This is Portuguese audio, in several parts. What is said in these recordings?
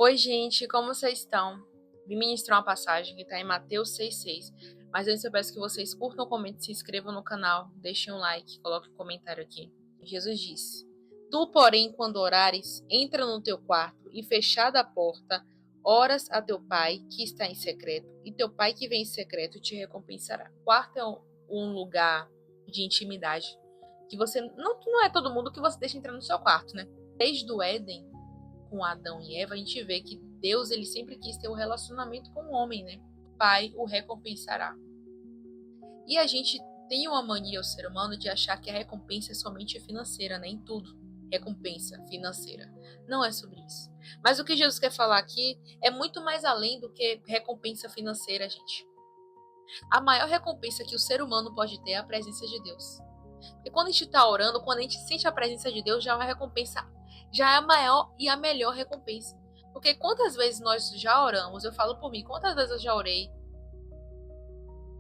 Oi, gente, como vocês estão? Vim ministrar uma passagem que está em Mateus 6,6. Mas antes eu peço que vocês curtam, comentem, se inscrevam no canal, deixem um like, coloquem um comentário aqui. Jesus disse: Tu, porém, quando orares, entra no teu quarto e, fechada a porta, oras a teu pai que está em secreto, e teu pai que vem em secreto te recompensará. O quarto é um lugar de intimidade que você não é todo mundo que você deixa entrar no seu quarto, né? Desde o Éden, com Adão e Eva, a gente vê que Deus ele sempre quis ter um relacionamento com o homem, né? O Pai o recompensará. E a gente tem uma mania, o ser humano, de achar que a recompensa é somente financeira, né? Em tudo. Recompensa financeira. Não é sobre isso. Mas o que Jesus quer falar aqui é muito mais além do que recompensa financeira, gente. A maior recompensa que o ser humano pode ter é a presença de Deus. E quando a gente está orando, quando a gente sente a presença de Deus, já é uma recompensa, já é a maior e a melhor recompensa. Porque quantas vezes nós já oramos, eu falo por mim, quantas vezes eu já orei,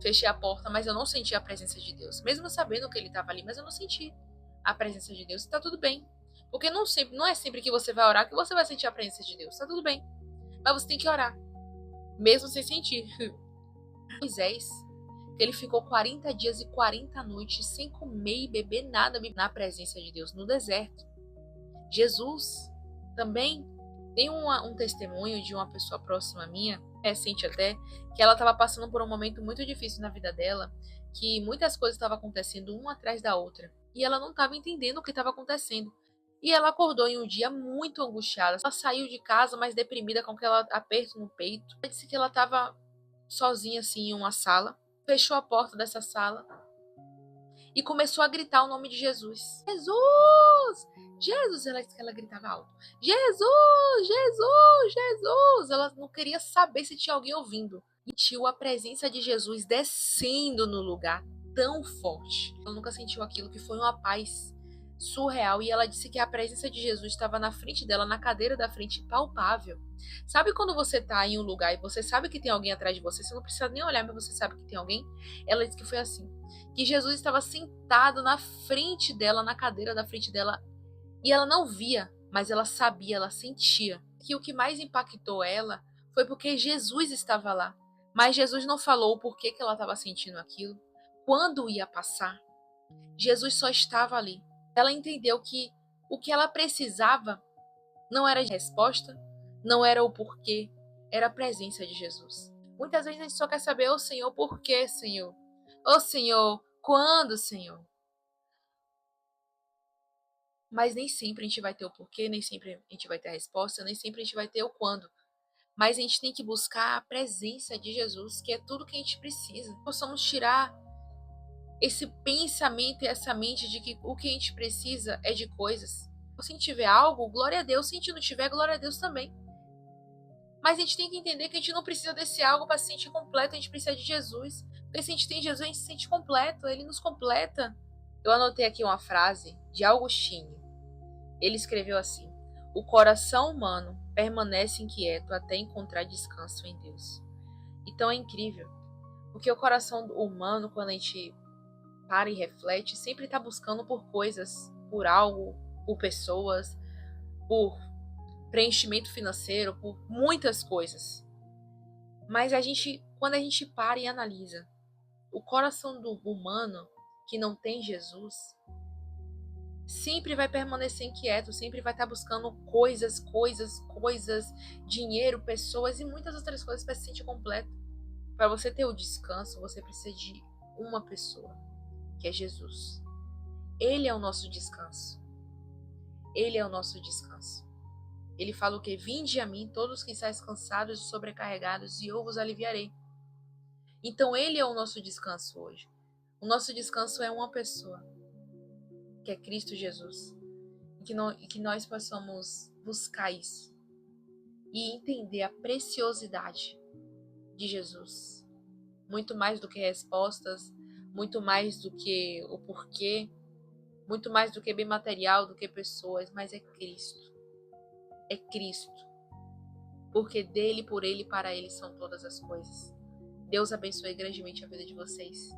fechei a porta, mas eu não senti a presença de Deus. Mesmo sabendo que ele estava ali, mas eu não senti a presença de Deus. Está tudo bem. Porque não é sempre que você vai orar que você vai sentir a presença de Deus. Está tudo bem. Mas você tem que orar, mesmo sem sentir. Moisés, ele ficou 40 dias e 40 noites sem comer e beber nada na presença de Deus, no deserto. Jesus também tem um testemunho de uma pessoa próxima minha, recente até, que ela estava passando por um momento muito difícil na vida dela, que muitas coisas estavam acontecendo uma atrás da outra, e ela não estava entendendo o que estava acontecendo. E ela acordou em um dia muito angustiada. Ela saiu de casa mais deprimida, com aquele aperto no peito. Ela disse que ela estava sozinha assim em uma sala, fechou a porta dessa sala e começou a gritar o nome de Jesus. Jesus! Jesus! Ela gritava alto. Jesus! Jesus! Jesus! Ela não queria saber se tinha alguém ouvindo. E sentiu a presença de Jesus descendo no lugar tão forte. Ela nunca sentiu aquilo, que foi uma paz surreal. E ela disse que a presença de Jesus estava na frente dela, na cadeira da frente, palpável. Sabe quando você tá em um lugar e você sabe que tem alguém atrás de você, você não precisa nem olhar, mas você sabe que tem alguém? Ela disse que foi assim, que Jesus estava sentado na frente dela, na cadeira da frente dela, e ela não via, mas ela sabia, ela sentia. Que o que mais impactou ela foi porque Jesus estava lá. Mas Jesus não falou o porquê que ela estava sentindo aquilo, quando ia passar. Jesus só estava ali. Ela entendeu que o que ela precisava não era resposta, não era o porquê, era a presença de Jesus. Muitas vezes a gente só quer saber, ô Senhor, por quê, Senhor? Ô Senhor, quando, Senhor? Mas nem sempre a gente vai ter o porquê, nem sempre a gente vai ter a resposta, nem sempre a gente vai ter o quando. Mas a gente tem que buscar a presença de Jesus, que é tudo que a gente precisa. Possamos tirar esse pensamento e essa mente de que o que a gente precisa é de coisas. Se a gente tiver algo, glória a Deus. Se a gente não tiver, glória a Deus também. Mas a gente tem que entender que a gente não precisa desse algo para se sentir completo, a gente precisa de Jesus. Porque se a gente tem Jesus, a gente se sente completo, ele nos completa. Eu anotei aqui uma frase de Agostinho. Ele escreveu assim: O coração humano permanece inquieto até encontrar descanso em Deus. Então é incrível, porque o coração humano, quando a gente para e reflete, sempre está buscando por coisas, por algo, por pessoas, por preenchimento financeiro, por muitas coisas. Mas quando a gente para e analisa, o coração do humano que não tem Jesus sempre vai permanecer inquieto, sempre vai estar buscando coisas, dinheiro, pessoas e muitas outras coisas para se sentir completo. Para você ter o descanso, você precisa de uma pessoa, que é Jesus. Ele é o nosso descanso. Ele é o nosso descanso. Ele fala o que? Vinde a mim, todos que estáis cansados e sobrecarregados, e eu vos aliviarei. Então ele é o nosso descanso hoje. O nosso descanso é uma pessoa, que é Cristo Jesus. E que nós possamos buscar isso e entender a preciosidade de Jesus. Muito mais do que respostas, muito mais do que o porquê, muito mais do que bem material, do que pessoas, mas é Cristo. É Cristo. Porque dele, por ele e para ele são todas as coisas. Deus abençoe grandemente a vida de vocês.